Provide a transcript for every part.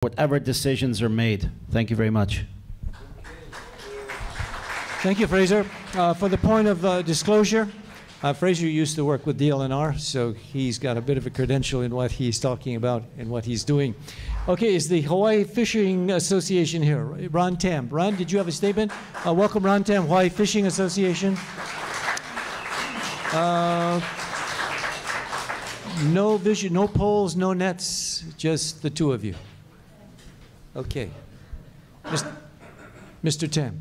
whatever decisions are made. Thank you very much. Thank you, Fraser. For the point of disclosure, Fraser used to work with DLNR, so he's got a bit of a credential in what he's talking about and what he's doing. Okay, is the Hawaii Fishing Association here? Ron Tam. Ron, did you have a statement? Welcome, Ron Tam, Hawaii Fishing Association. No vision, no poles, no nets, just the two of you. Okay. Mr. Tam.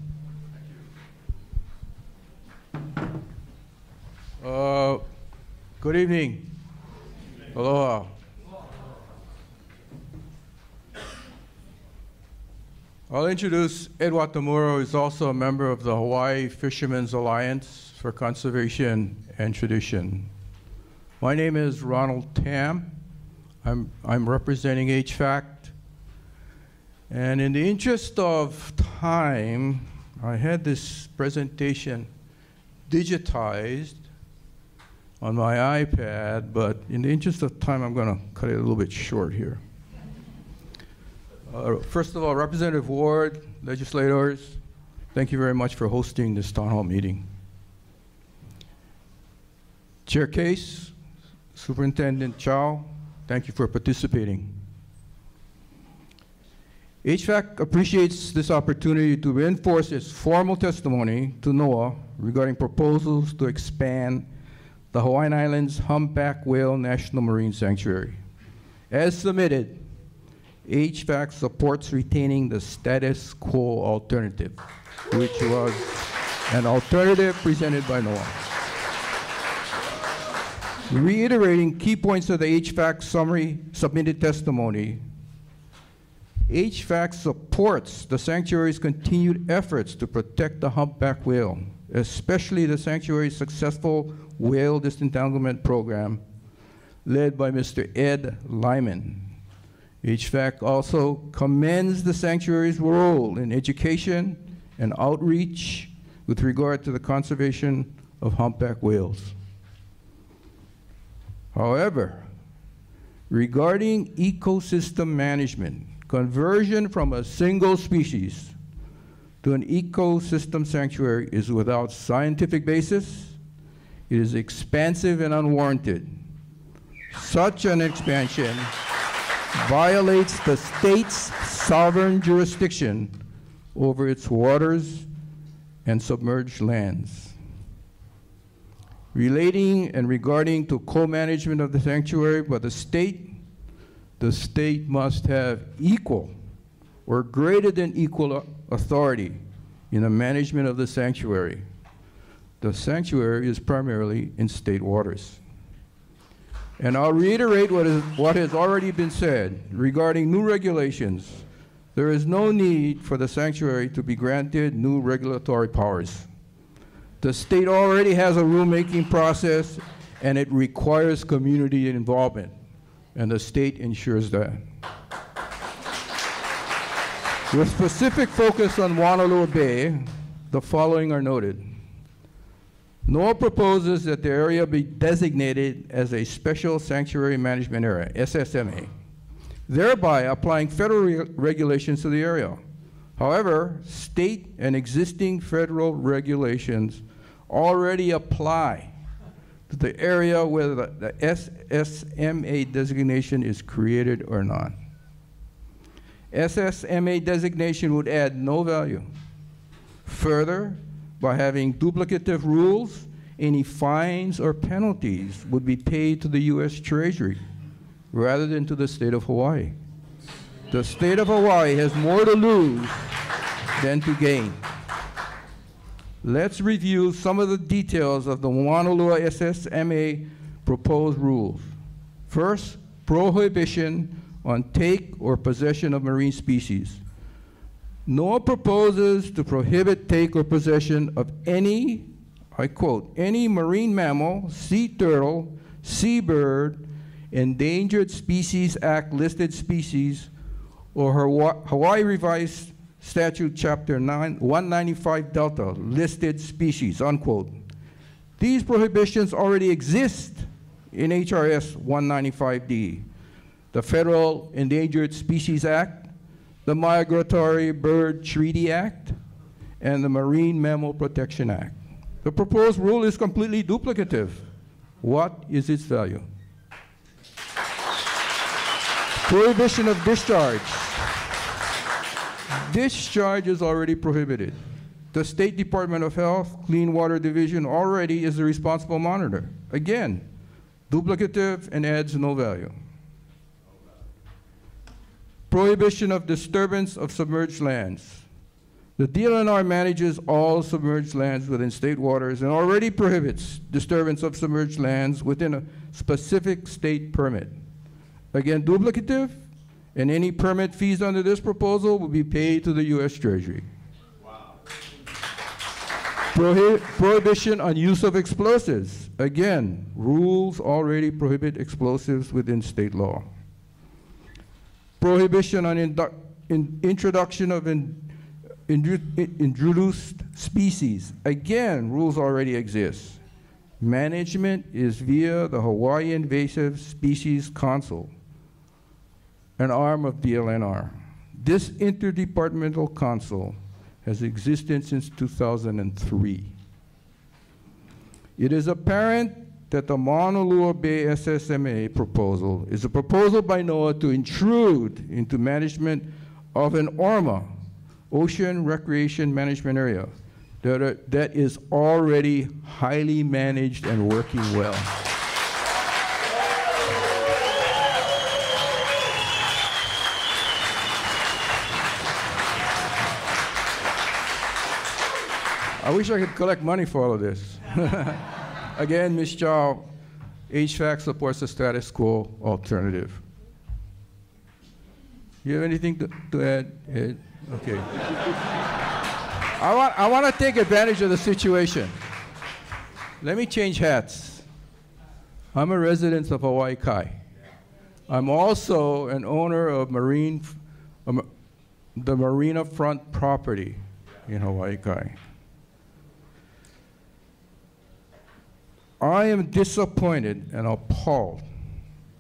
Good evening. Aloha. I'll introduce Ed Watamura, who is also a member of the Hawaii Fishermen's Alliance for Conservation and Tradition. My name is Ronald Tam. I'm representing HFAC. And in the interest of time, I had this presentation digitized on my iPad, but in the interest of time, I'm going to cut it a little bit short here. First of all, Representative Ward, legislators, thank you very much for hosting this town hall meeting. Chair Case, Superintendent Chow, thank you for participating. HFAC appreciates this opportunity to reinforce its formal testimony to NOAA regarding proposals to expand the Hawaiian Islands Humpback Whale National Marine Sanctuary. As submitted, HFAC supports retaining the status quo alternative, which was an alternative presented by NOAA. Reiterating key points of the HFAC summary submitted testimony, HFAC supports the sanctuary's continued efforts to protect the humpback whale, especially the sanctuary's successful whale disentanglement program led by Mr. Ed Lyman. HFAC also commends the sanctuary's role in education and outreach with regard to the conservation of humpback whales. However, regarding ecosystem management, conversion from a single species to an ecosystem sanctuary is without scientific basis. It is expansive and unwarranted. Such an expansion violates the state's sovereign jurisdiction over its waters and submerged lands. Relating and regarding to co-management of the sanctuary by the state must have equal or greater than equal authority in the management of the sanctuary. The sanctuary is primarily in state waters. And I'll reiterate what has already been said regarding new regulations. There is no need for the sanctuary to be granted new regulatory powers. The state already has a rulemaking process, and it requires community involvement, and the state ensures that. With specific focus on Maunalua Bay, the following are noted. NOAA proposes that the area be designated as a Special Sanctuary Management Area, SSMA, thereby applying federal regulations to the area. However, state and existing federal regulations already apply to the area whether the SSMA designation is created or not. SSMA designation would add no value. Further, by having duplicative rules, any fines or penalties would be paid to the U.S. Treasury rather than to the state of Hawaii. The state of Hawaii has more to lose than to gain. Let's review some of the details of the Maunalua SSMA proposed rules. First, prohibition on take or possession of marine species. NOAA proposes to prohibit take or possession of any, I quote, any marine mammal, sea turtle, seabird, Endangered Species Act listed species, or Hawaii Revised Statute Chapter 195 Delta listed species, unquote. These prohibitions already exist in HRS 195D, the Federal Endangered Species Act, the Migratory Bird Treaty Act, and the Marine Mammal Protection Act. The proposed rule is completely duplicative. What is its value? Prohibition of discharge. Discharge is already prohibited. The State Department of Health, Clean Water Division already is the responsible monitor. Again, duplicative and adds no value. Prohibition of disturbance of submerged lands. The DLNR manages all submerged lands within state waters and already prohibits disturbance of submerged lands within a specific state permit. Again, duplicative, and any permit fees under this proposal will be paid to the U.S. Treasury. Wow. Prohibition on use of explosives. Again, rules already prohibit explosives within state law. Prohibition on introduction of introduced species. Again, rules already exist. Management is via the Hawaii Invasive Species Council, an arm of DLNR. This interdepartmental council has existed since 2003. It is apparent that the Maunalua Bay SSMA proposal is a proposal by NOAA to intrude into management of an ORMA, Ocean Recreation Management Area, that is already highly managed and working well. I wish I could collect money for all of this. Again, Ms. Chow, HVAC supports the status quo alternative. You have anything to add, Ed? Okay. I want to take advantage of the situation. Let me change hats. I'm a resident of Hawaii Kai. I'm also an owner of the Marina Front property in Hawaii Kai. I am disappointed and appalled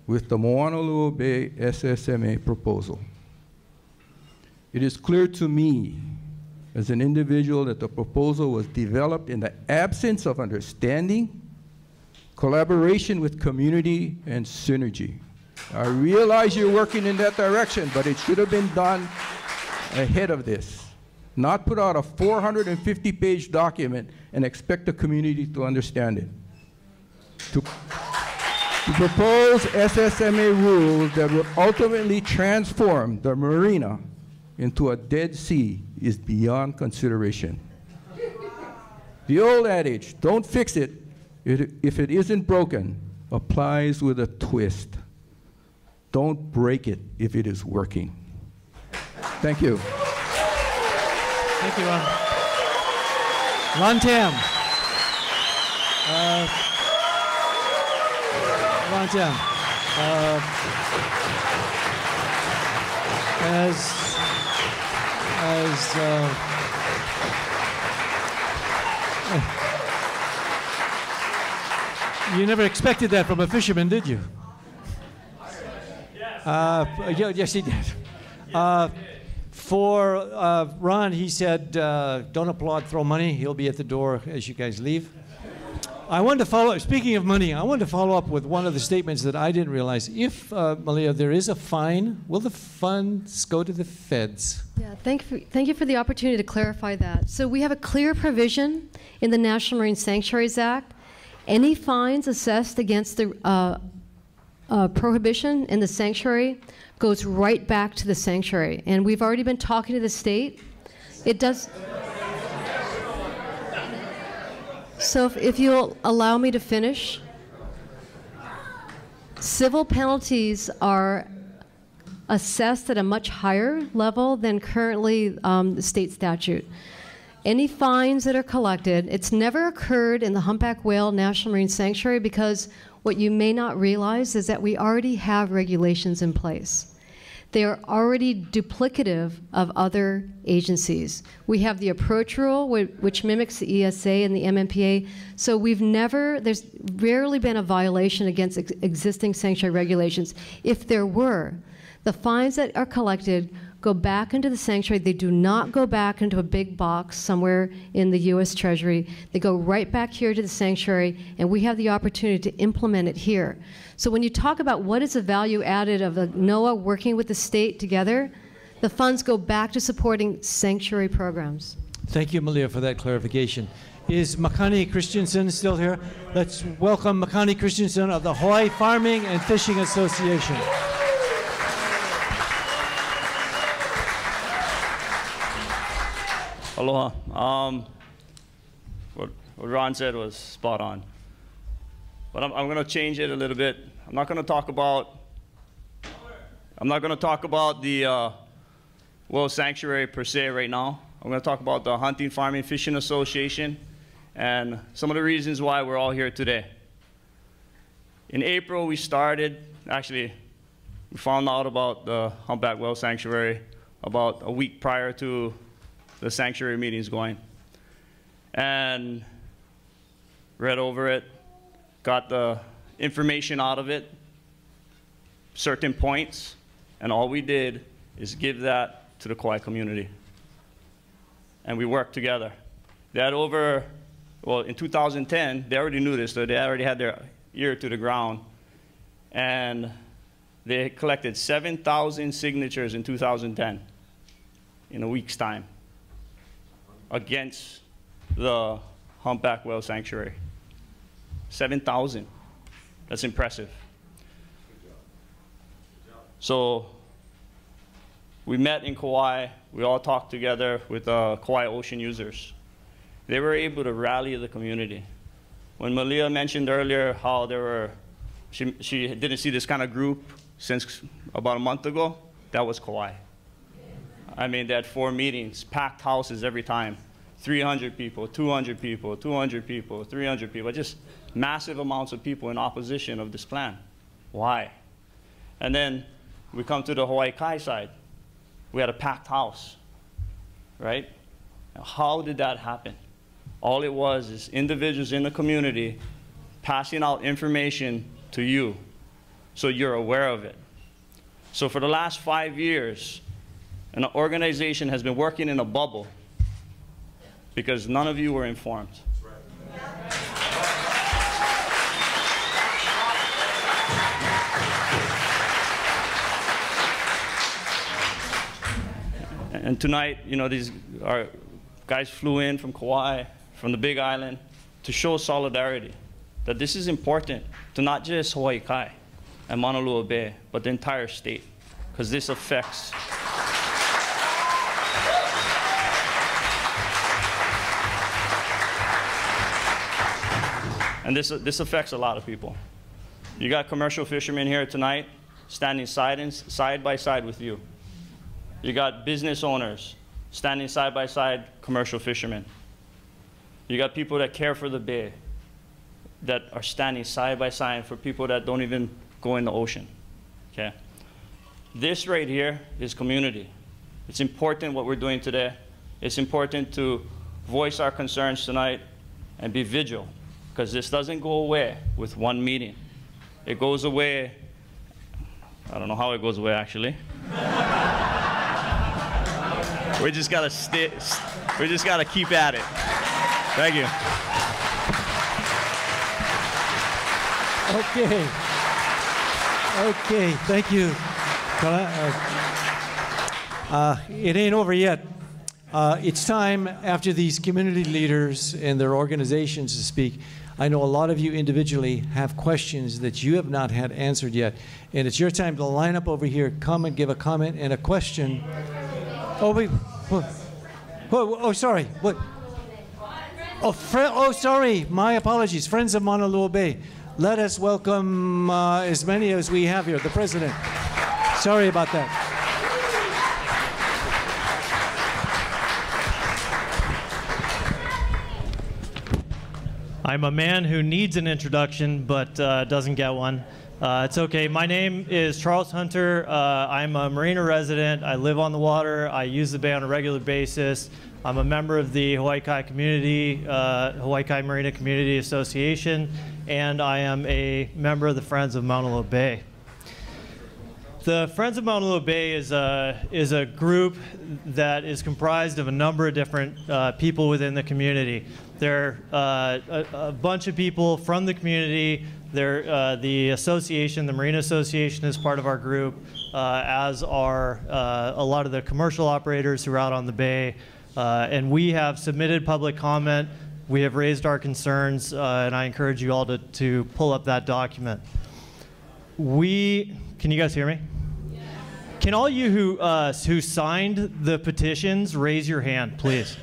with the Maunalua Bay SSMA proposal. It is clear to me as an individual that the proposal was developed in the absence of understanding, collaboration with community, and synergy. I realize you're working in that direction, but it should have been done ahead of this. Not put out a 450-page document and expect the community to understand it. To propose SSMA rules that would ultimately transform the marina into a dead sea is beyond consideration. The old adage, don't fix it if it isn't broken, applies with a twist. Don't break it if it is working. Thank you. Thank you, Ron. Ron Tam. Ron Tam. You never expected that from a fisherman, did you? Yes, he did. For Ron, he said, don't applaud, throw money. He'll be at the door as you guys leave. I wanted to follow up, speaking of money, I wanted to follow up with one of the statements that I didn't realize. If, Malia, there is a fine, will the funds go to the feds? Yeah, thank you for the opportunity to clarify that. So we have a clear provision in the National Marine Sanctuaries Act. Any fines assessed against the prohibition in the sanctuary goes right back to the sanctuary. And we've already been talking to the state. It does. So if you'll allow me to finish, civil penalties are assessed at a much higher level than currently the state statute. Any fines that are collected, it's never occurred in the Humpback Whale National Marine Sanctuary because what you may not realize is that we already have regulations in place. They are already duplicative of other agencies. We have the approach rule, which mimics the ESA and the MMPA. So there's rarely been a violation against existing sanctuary regulations. If there were, the fines that are collected go back into the sanctuary. They do not go back into a big box somewhere in the U.S. Treasury. They go right back here to the sanctuary, and we have the opportunity to implement it here. So when you talk about what is the value added of the NOAA working with the state together, the funds go back to supporting sanctuary programs. Thank you, Malia, for that clarification. Is Makani Christensen still here? Let's welcome Makani Christensen of the Hawaii Farming and Fishing Association. Aloha. What Ron said was spot on. But I'm going to change it a little bit. I'm not going to talk about the Whale Sanctuary per se right now. I'm going to talk about the Hunting, Farming, Fishing Association and some of the reasons why we're all here today. In April, we found out about the Humpback Whale Sanctuary about a week prior to the sanctuary meetings going, and read over it, got the information out of it, certain points, and all we did is give that to the Kauai community. And we worked together. They had in 2010, they already knew this, so they already had their ear to the ground, and they collected 7,000 signatures in 2010 in a week's time against the Humpback Whale Sanctuary. 7,000. That's impressive. So we met in Kauai. We all talked together with Kauai ocean users. They were able to rally the community. When Malia mentioned earlier how she didn't see this kind of group since about a month ago, that was Kauai. I mean, they had 4 meetings, packed houses every time. 300 people, 200 people, 200 people, 300 people, just massive amounts of people in opposition of this plan. Why? And then we come to the Hawaii Kai side. We had a packed house, right? Now, how did that happen? All it was is individuals in the community passing out information to you so you're aware of it. So for the last 5 years, an organization has been working in a bubble because none of you were informed. And tonight, these guys flew in from Kauai, from the Big Island, to show solidarity, that this is important to not just Hawaii Kai and Maunalua Bay, but the entire state, because this affects and this affects a lot of people. You got commercial fishermen here tonight standing side by side with you. You got business owners standing side by side, commercial fishermen. You got people that care for the bay that are standing side by side for people that don't even go in the ocean, okay? This right here is community. It's important what we're doing today. It's important to voice our concerns tonight and be vigilant, because this doesn't go away with one meeting. It goes away, I don't know how it goes away actually. We just gotta keep at it. Thank you. Okay, thank you. It ain't over yet. It's time after these community leaders and their organizations to speak. I know a lot of you individually have questions that you have not had answered yet. And it's your time to line up over here, come and give a comment and a question. Oh, sorry. What? Oh, sorry. My apologies. Friends of Maunalua Bay. Let us welcome as many as we have here. The president. Sorry about that. I'm a man who needs an introduction but doesn't get one. It's okay. My name is Charles Hunter. I'm a Marina resident. I live on the water. I use the bay on a regular basis. I'm a member of the Hawaii Kai Community, Hawaii Kai Marina Community Association, and I am a member of the Friends of Maunalua Bay. The Friends of Maunalua Bay is a group that is comprised of a number of different people within the community. They're a bunch of people from the community. They're the association, the Marine Association, is part of our group, as are a lot of the commercial operators who are out on the bay. And we have submitted public comment. We have raised our concerns, and I encourage you all to pull up that document. Can you guys hear me? Yeah. Can all you who signed the petitions raise your hand, please?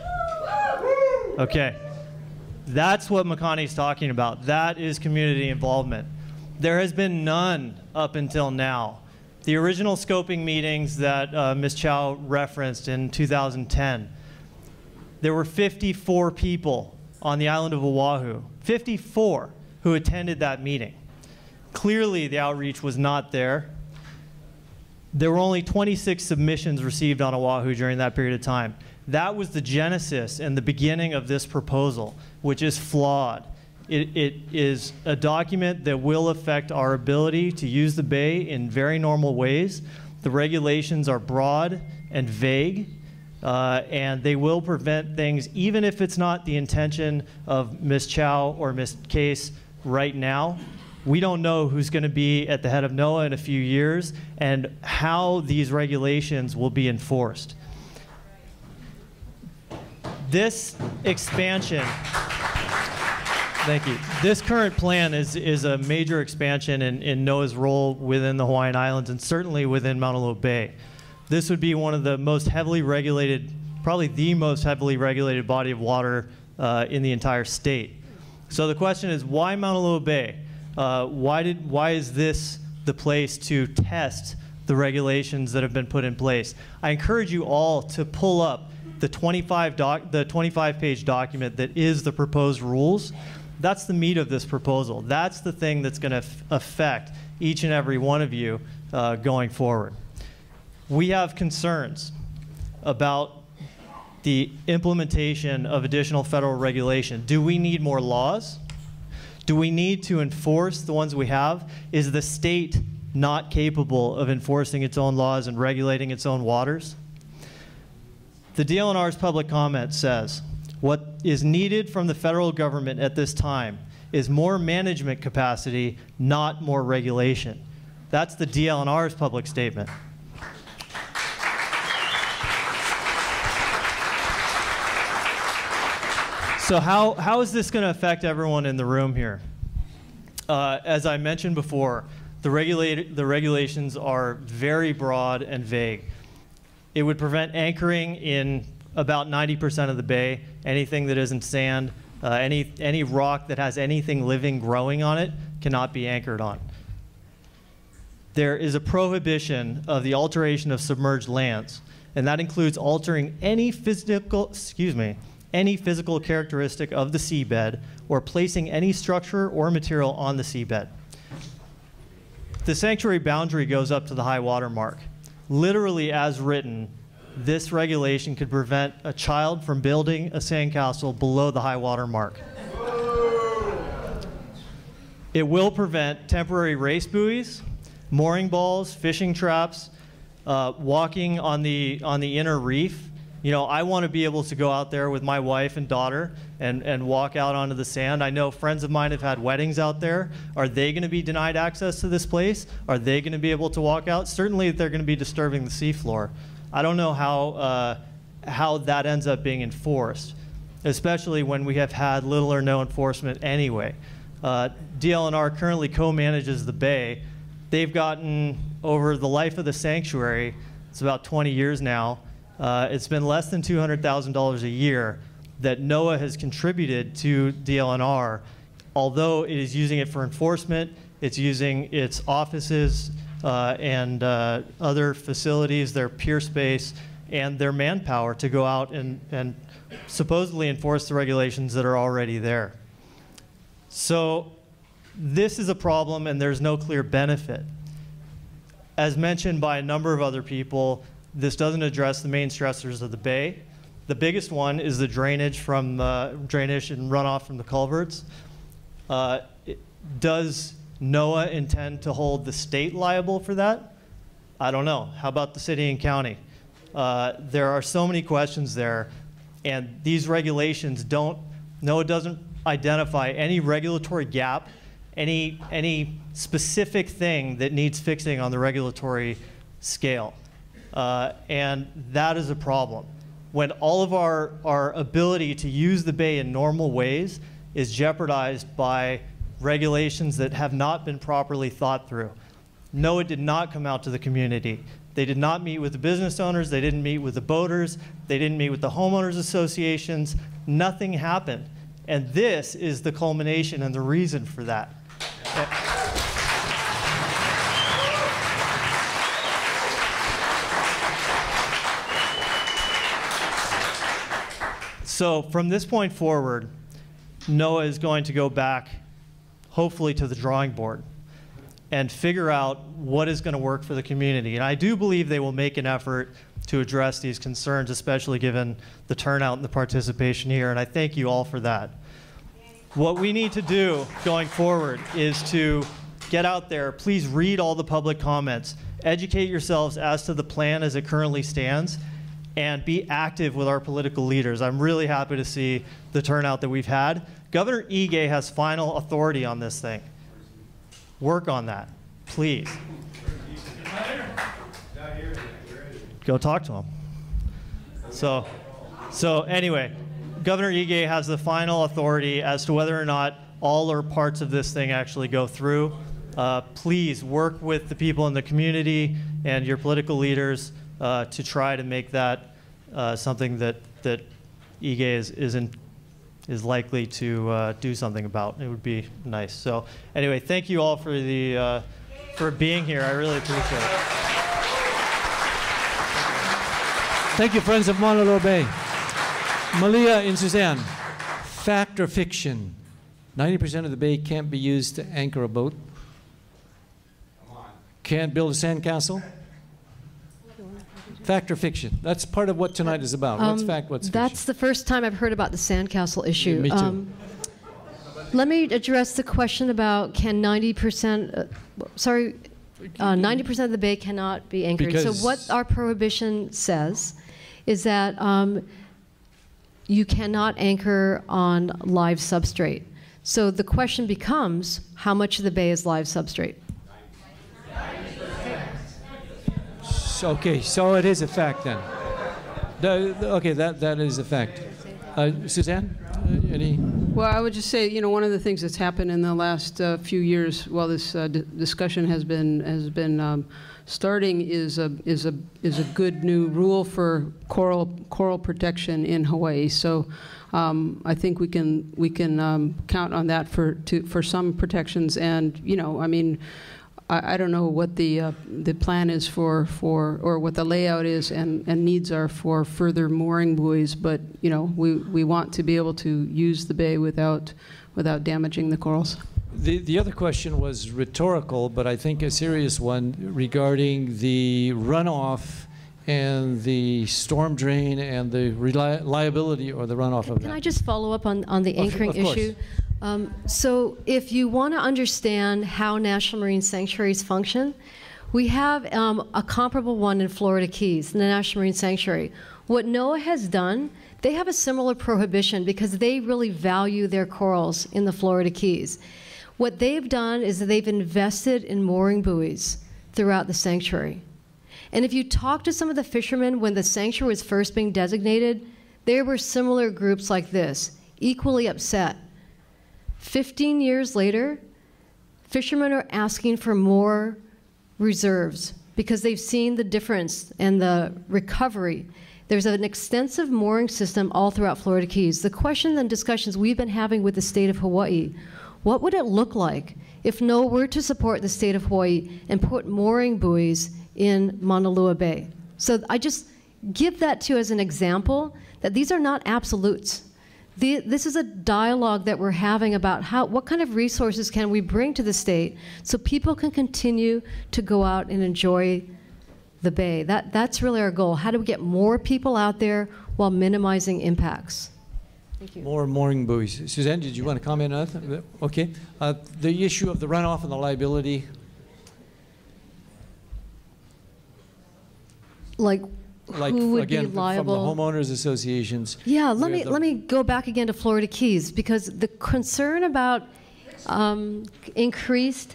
Okay. That's what Makani's talking about. That is community involvement. There has been none up until now. The original scoping meetings that Ms. Chow referenced in 2010, there were 54 people on the island of Oahu, 54 who attended that meeting. Clearly, the outreach was not there. There were only 26 submissions received on Oahu during that period of time. That was the genesis and the beginning of this proposal, which is flawed. It is a document that will affect our ability to use the bay in very normal ways. The regulations are broad and vague, and they will prevent things, even if it's not the intention of Ms. Chow or Ms. Case right now. We don't know who's going to be at the head of NOAA in a few years and how these regulations will be enforced. This expansion, thank you. This current plan is a major expansion in NOAA's role within the Hawaiian Islands and certainly within Maunalua Bay. This would be one of the most heavily regulated, probably the most heavily regulated body of water in the entire state. So the question is, why Maunalua Bay? Why is this the place to test the regulations that have been put in place? I encourage you all to pull up the 25-page document that is the proposed rules. That's the meat of this proposal. That's the thing that's going to affect each and every one of you going forward. We have concerns about the implementation of additional federal regulation. Do we need more laws? Do we need to enforce the ones we have? Is the state not capable of enforcing its own laws and regulating its own waters? The DLNR's public comment says, what is needed from the federal government at this time is more management capacity, not more regulation. That's the DLNR's public statement. So how is this going to affect everyone in the room here? As I mentioned before, the regulations are very broad and vague. It would prevent anchoring in about 90% of the bay. Anything that isn't sand, any rock that has anything living growing on it cannot be anchored on. There is a prohibition of the alteration of submerged lands, and that includes altering any physical characteristic of the seabed or placing any structure or material on the seabed. The sanctuary boundary goes up to the high water mark. Literally as written, this regulation could prevent a child from building a sandcastle below the high water mark. It will prevent temporary race buoys, mooring balls, fishing traps, walking on the inner reef. You know, I want to be able to go out there with my wife and daughter and walk out onto the sand. I know friends of mine have had weddings out there. Are they going to be denied access to this place? Are they going to be able to walk out? Certainly they're going to be disturbing the seafloor. I don't know how that ends up being enforced, especially when we have had little or no enforcement anyway. DLNR currently co-manages the bay. They've gotten, over the life of the sanctuary, it's about 20 years now, it's been less than $200,000 a year that NOAA has contributed to DLNR, although it is using it for enforcement, it's using its offices and other facilities, their pier space, and their manpower to go out and supposedly enforce the regulations that are already there. So this is a problem, and there's no clear benefit. As mentioned by a number of other people, this doesn't address the main stressors of the bay. The biggest one is the drainage from drainage and runoff from the culverts. Does NOAA intend to hold the state liable for that? I don't know. How about the city and county? There are so many questions there, and these regulations NOAA doesn't identify any regulatory gap, any specific thing that needs fixing on the regulatory scale. And that is a problem. When all of our ability to use the bay in normal ways is jeopardized by regulations that have not been properly thought through. NOAA did not come out to the community. They did not meet with the business owners. They didn't meet with the boaters. They didn't meet with the homeowners associations. Nothing happened. And this is the culmination and the reason for that. So from this point forward, NOAA is going to go back, hopefully, to the drawing board and figure out what is going to work for the community. And I do believe they will make an effort to address these concerns, especially given the turnout and the participation here. And I thank you all for that. What we need to do going forward is to get out there. Please read all the public comments. Educate yourselves as to the plan as it currently stands, and be active with our political leaders. I'm really happy to see the turnout that we've had. Governor Ige has final authority on this thing. Work on that, please. Go talk to him. So anyway, Governor Ige has the final authority as to whether or not all or parts of this thing actually go through. Please work with the people in the community and your political leaders to try to make that something that Ige is likely to do something about. It would be nice. So anyway, thank you all for being here. I really appreciate it. Thank you, friends of Maunalua Bay. Malia and Suzanne, fact or fiction? 90% of the bay can't be used to anchor a boat. Can't build a sandcastle. Fact or fiction? That's part of what tonight is about. What's fact, what's fiction? That's the first time I've heard about the sandcastle issue. Yeah, me too. Let me address the question about can 90%, 90% of the bay cannot be anchored. Because so what our prohibition says is that you cannot anchor on live substrate. So the question becomes, how much of the bay is live substrate? Okay, so it is a fact then. Okay, that is a fact. Suzanne, any? Well, I would just say, you know, one of the things that's happened in the last few years, while this discussion has been starting, is a good new rule for coral protection in Hawaii. So I think we can count on that for some protections. And you know, I mean, I don't know what the plan is for or what the layout is and needs are for further mooring buoys, but you know, we want to be able to use the bay without damaging the corals. The other question was rhetorical, but I think a serious one regarding the runoff and the storm drain and the reliability or the runoff of that. Can I just follow up on the anchoring issue? So if you want to understand how National Marine Sanctuaries function, we have a comparable one in Florida Keys, the National Marine Sanctuary. What NOAA has done, they have a similar prohibition because they really value their corals in the Florida Keys. What they've done is that they've invested in mooring buoys throughout the sanctuary. And if you talk to some of the fishermen when the sanctuary was first being designated, there were similar groups like this, equally upset. 15 years later, fishermen are asking for more reserves because they've seen the difference and the recovery. There's an extensive mooring system all throughout Florida Keys. The questions and discussions we've been having with the state of Hawaii, what would it look like if NOAA were to support the state of Hawaii and put mooring buoys in Maunalua Bay? So I just give that to you as an example that these are not absolutes. This is a dialogue that we're having about what kind of resources can we bring to the state so people can continue to go out and enjoy the bay. That's really our goal. How do we get more people out there while minimizing impacts? Thank you. More mooring buoys. Suzanne, did you want to comment on that? Okay. The issue of the runoff and the liability. Like, Like, who would again, be liable? from the homeowners associations. Yeah, let me go back again to Florida Keys, because the concern about increased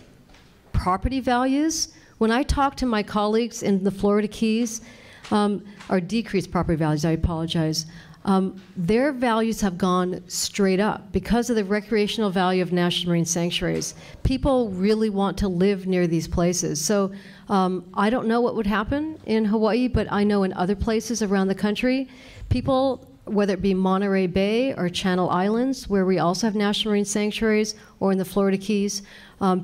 property values, when I talk to my colleagues in the Florida Keys, or decreased property values, I apologize, their values have gone straight up because of the recreational value of national marine sanctuaries. People really want to live near these places. So I don't know what would happen in Hawaii, but I know in other places around the country, people, whether it be Monterey Bay or Channel Islands, where we also have national marine sanctuaries, or in the Florida Keys,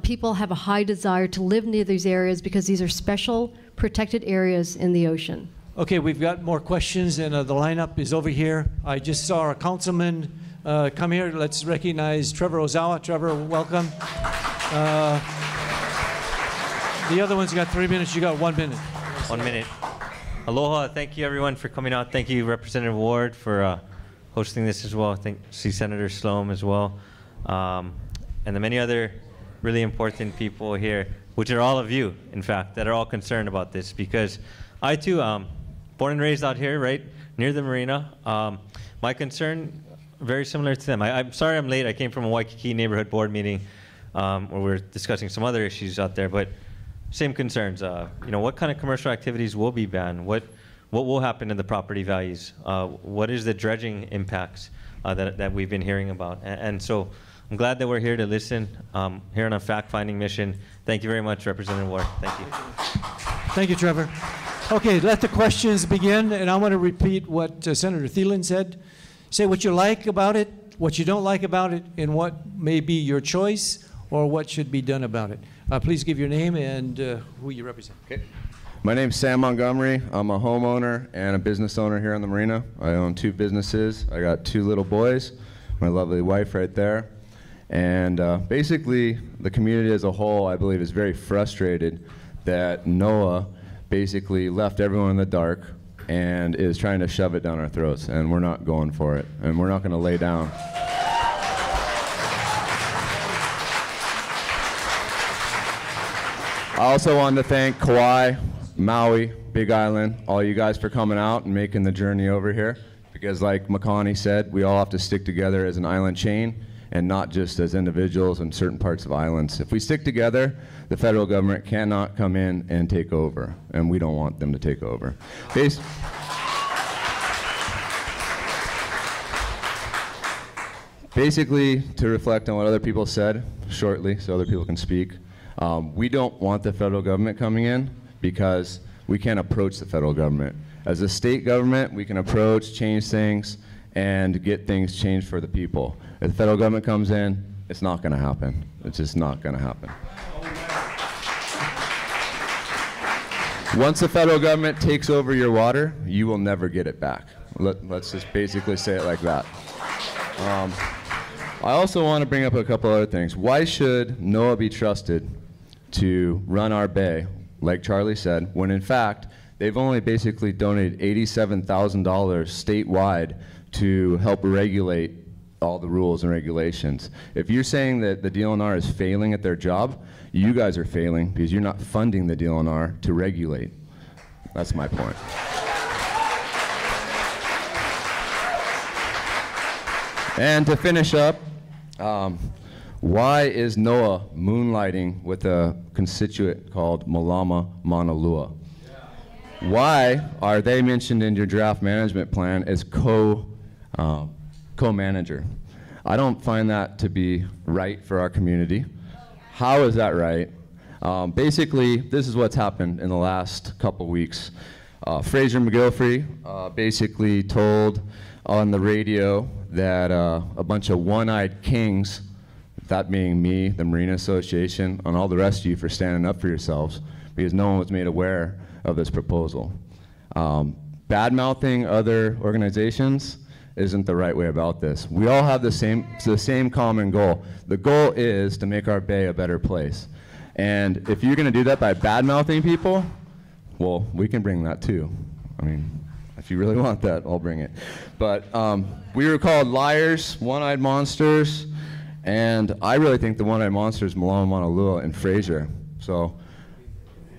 people have a high desire to live near these areas because these are special protected areas in the ocean. Okay, we've got more questions, and the lineup is over here. I just saw our councilman come here. Let's recognize Trevor Ozawa. Trevor, welcome. The other one's got 3 minutes. You got 1 minute. 1 minute. Aloha. Thank you, everyone, for coming out. Thank you, Representative Ward, for hosting this as well. See Senator Sloan as well. And the many other really important people here, which are all of you, in fact, that are all concerned about this, because I, too, born and raised out here, right, near the marina. My concern, very similar to them. I'm sorry I'm late. I came from a Waikiki neighborhood board meeting where we're discussing some other issues out there, but same concerns. You know, what kind of commercial activities will be banned? What will happen to the property values? What is the dredging impacts that we've been hearing about? And so I'm glad that we're here to listen, here on a fact-finding mission. Thank you very much, Representative Ward. Thank you. Thank you, Trevor. Okay, let the questions begin, and I want to repeat what Senator Thielen said. Say what you like about it, what you don't like about it, and what may be your choice, or what should be done about it. Please give your name and who you represent. Okay. My name's Sam Montgomery. I'm a homeowner and a business owner here on the marina. I own 2 businesses. I got 2 little boys, my lovely wife right there. And basically, the community as a whole, I believe, is very frustrated that NOAA basically left everyone in the dark and is trying to shove it down our throats, and we're not going for it, and we're not going to lay down. I also wanted to thank Kauai, Maui, Big Island, all you guys for coming out and making the journey over here, because like Makani said, we all have to stick together as an island chain and not just as individuals in certain parts of islands. If we stick together, the federal government cannot come in and take over, and we don't want them to take over. Basically, to reflect on what other people said shortly, so other people can speak, we don't want the federal government coming in because we can't approach the federal government. As a state government, we can approach, change things, and get things changed for the people. If the federal government comes in, it's not going to happen. It's just not going to happen. Once the federal government takes over your water, you will never get it back. Let's just basically say it like that. I also want to bring up a couple other things. Why should NOAA be trusted to run our bay, like Charlie said, when in fact they've only basically donated $87,000 statewide to help regulate all the rules and regulations? If you're saying that the DLNR is failing at their job, you guys are failing because you're not funding the DLNR to regulate. That's my point. And to finish up, why is NOAA moonlighting with a constituent called Malama Maunalua? Why are they mentioned in your draft management plan as co-manager? I don't find that to be right for our community. How is that right? Basically, this is what's happened in the last couple weeks. Fraser McGilfrey basically told on the radio that a bunch of one-eyed kings, that being me, the Marine Association, and all the rest of you for standing up for yourselves, because no one was made aware of this proposal. Bad-mouthing other organizations isn't the right way about this. We all have the same common goal. The goal is to make our bay a better place. And if you're going to do that by bad-mouthing people, well, we can bring that too. I mean, if you really want that, I'll bring it. But we were called liars, one-eyed monsters, and I really think the one-eyed monster is Malama Maunalua and Fraser. So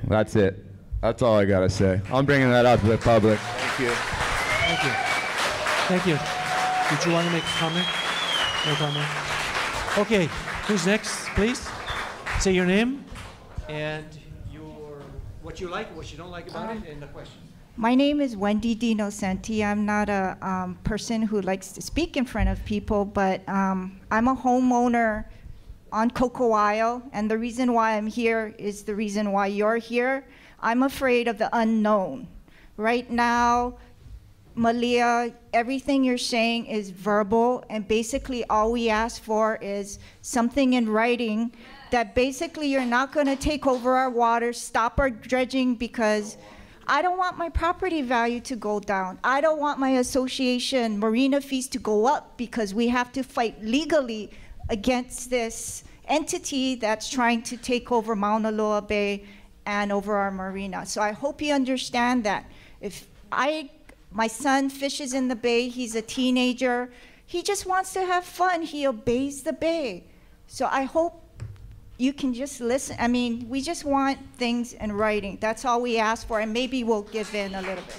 that's it. That's all I gotta say. I'm bringing that up to the public. Thank you. Thank you. Thank you. Did you want to make a comment? No comment? Okay, who's next, please? Say your name and what you like, what you don't like about it, and the question. My name is Wendy Santee. I'm not a person who likes to speak in front of people, but I'm a homeowner on Cocoa Isle, and the reason why I'm here is the reason why you're here. I'm afraid of the unknown. Right now, Malia, everything you're saying is verbal, and basically all we ask for is something in writing that basically you're not going to take over our water, stop our dredging, because I don't want my property value to go down. I don't want my association marina fees to go up because we have to fight legally against this entity that's trying to take over Maunalua Bay and over our marina. So I hope you understand that. If my son fishes in the bay, he's a teenager, he just wants to have fun, he obeys the bay. So I hope you can just listen. I mean, we just want things in writing. That's all we ask for, and maybe we'll give in a little bit.